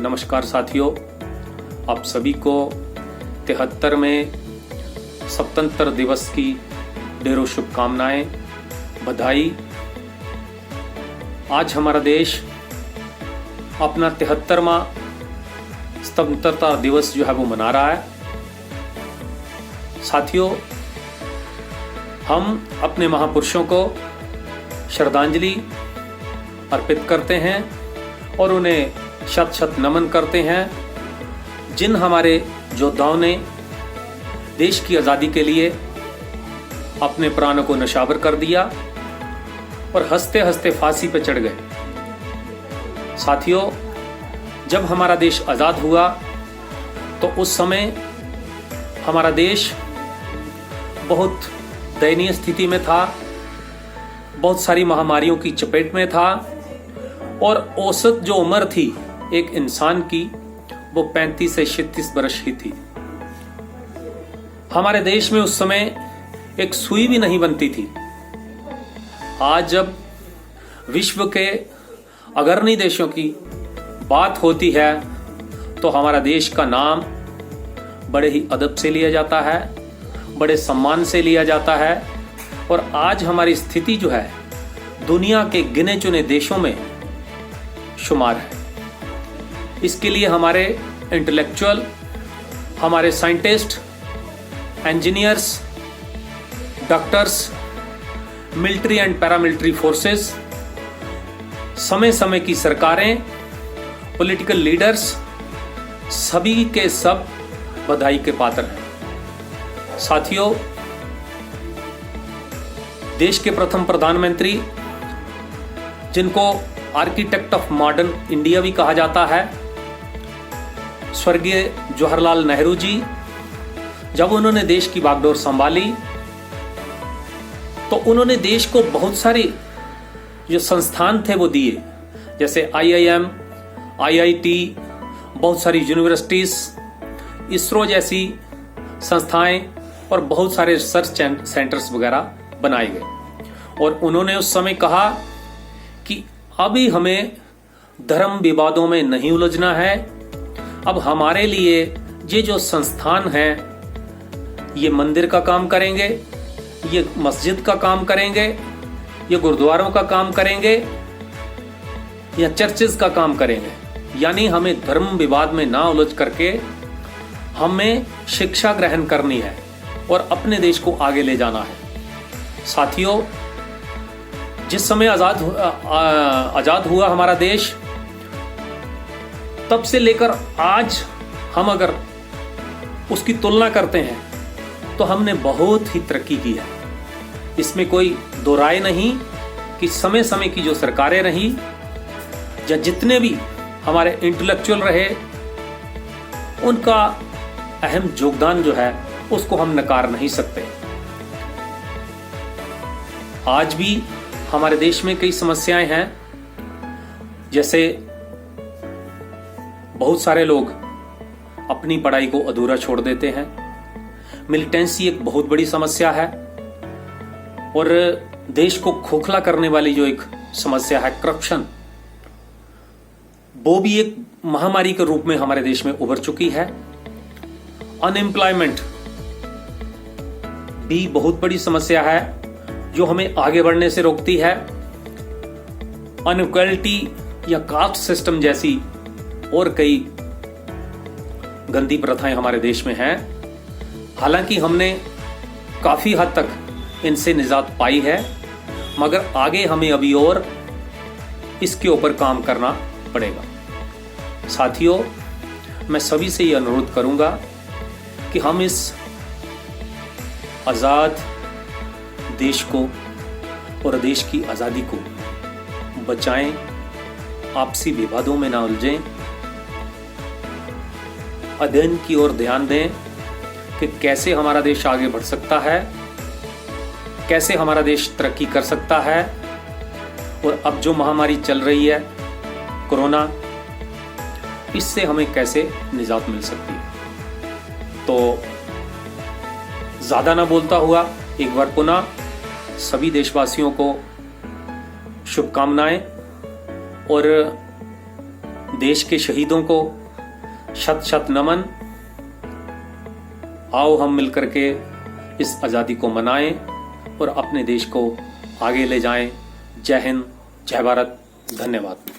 नमस्कार साथियों, आप सभी को 73वें स्वतंत्र दिवस की ढेरों शुभकामनाएं, बधाई। आज हमारा देश अपना 73वां स्वतंत्रता दिवस जो है वो मना रहा है। साथियों, हम अपने महापुरुषों को श्रद्धांजलि अर्पित करते हैं और उन्हें शत शत नमन करते हैं, जिन हमारे योद्धाओं ने देश की आज़ादी के लिए अपने प्राणों को नशावर कर दिया और हंसते हंसते फांसी पर चढ़ गए। साथियों, जब हमारा देश आज़ाद हुआ तो उस समय हमारा देश बहुत दयनीय स्थिति में था, बहुत सारी महामारियों की चपेट में था और औसत जो उम्र थी एक इंसान की वो 35 से 36 वर्ष ही थी। हमारे देश में उस समय एक सुई भी नहीं बनती थी। आज जब विश्व के अग्रणी देशों की बात होती है तो हमारा देश का नाम बड़े ही अदब से लिया जाता है, बड़े सम्मान से लिया जाता है और आज हमारी स्थिति जो है दुनिया के गिने चुने देशों में शुमार है। इसके लिए हमारे इंटेलेक्चुअल, हमारे scientist, engineers, doctors, military and paramilitary forces, समय समय की सरकारें, पॉलिटिकल लीडर्स, सभी के सब बधाई के पात्र हैं। साथियों, देश के प्रथम प्रधानमंत्री, जिनको आर्किटेक्ट ऑफ मॉडर्न इंडिया भी कहा जाता है, स्वर्गीय जवाहरलाल नेहरू जी, जब उन्होंने देश की बागडोर संभाली तो उन्होंने देश को बहुत सारे जो संस्थान थे वो दिए, जैसे IIM, IIT, बहुत सारी यूनिवर्सिटीज, इसरो जैसी संस्थाएं और बहुत सारे रिसर्च सेंटर्स वगैरह बनाए गए। और उन्होंने उस समय कहा कि अभी हमें धर्म विवादों में नहीं उलझना है। अब हमारे लिए ये जो संस्थान हैं ये मंदिर का काम करेंगे, ये मस्जिद का काम करेंगे, ये गुरुद्वारों का काम करेंगे या चर्चेज का काम करेंगे। यानी हमें धर्म विवाद में ना उलझ करके हमें शिक्षा ग्रहण करनी है और अपने देश को आगे ले जाना है। साथियों, जिस समय आजाद हुआ हमारा देश, तब से लेकर आज हम अगर उसकी तुलना करते हैं तो हमने बहुत ही तरक्की की है। इसमें कोई दो राय नहीं कि समय समय की जो सरकारें रही या जितने भी हमारे इंटेलेक्चुअल रहे, उनका अहम योगदान जो है उसको हम नकार नहीं सकते। आज भी हमारे देश में कई समस्याएं हैं, जैसे बहुत सारे लोग अपनी पढ़ाई को अधूरा छोड़ देते हैं। मिलिटेंसी एक बहुत बड़ी समस्या है और देश को खोखला करने वाली जो एक समस्या है करप्शन, वो भी एक महामारी के रूप में हमारे देश में उभर चुकी है। अनएम्प्लॉयमेंट भी बहुत बड़ी समस्या है जो हमें आगे बढ़ने से रोकती है। अनइक्वालिटी या कास्ट सिस्टम जैसी और कई गंदी प्रथाएं हमारे देश में हैं। हालांकि हमने काफी हद तक इनसे निजात पाई है, मगर आगे हमें अभी और इसके ऊपर काम करना पड़ेगा। साथियों, मैं सभी से ये अनुरोध करूंगा कि हम इस आजाद देश को और देश की आजादी को बचाएं, आपसी विवादों में ना उलझें, अध्ययन की ओर ध्यान दें कि कैसे हमारा देश आगे बढ़ सकता है, कैसे हमारा देश तरक्की कर सकता है और अब जो महामारी चल रही है कोरोना, इससे हमें कैसे निजात मिल सकती है। तो ज्यादा ना बोलता हुआ एक बार पुनः सभी देशवासियों को शुभकामनाएं और देश के शहीदों को शत शत नमन। आओ हम मिलकर के इस आज़ादी को मनाएं और अपने देश को आगे ले जाएं। जय हिंद, जय भारत, धन्यवाद।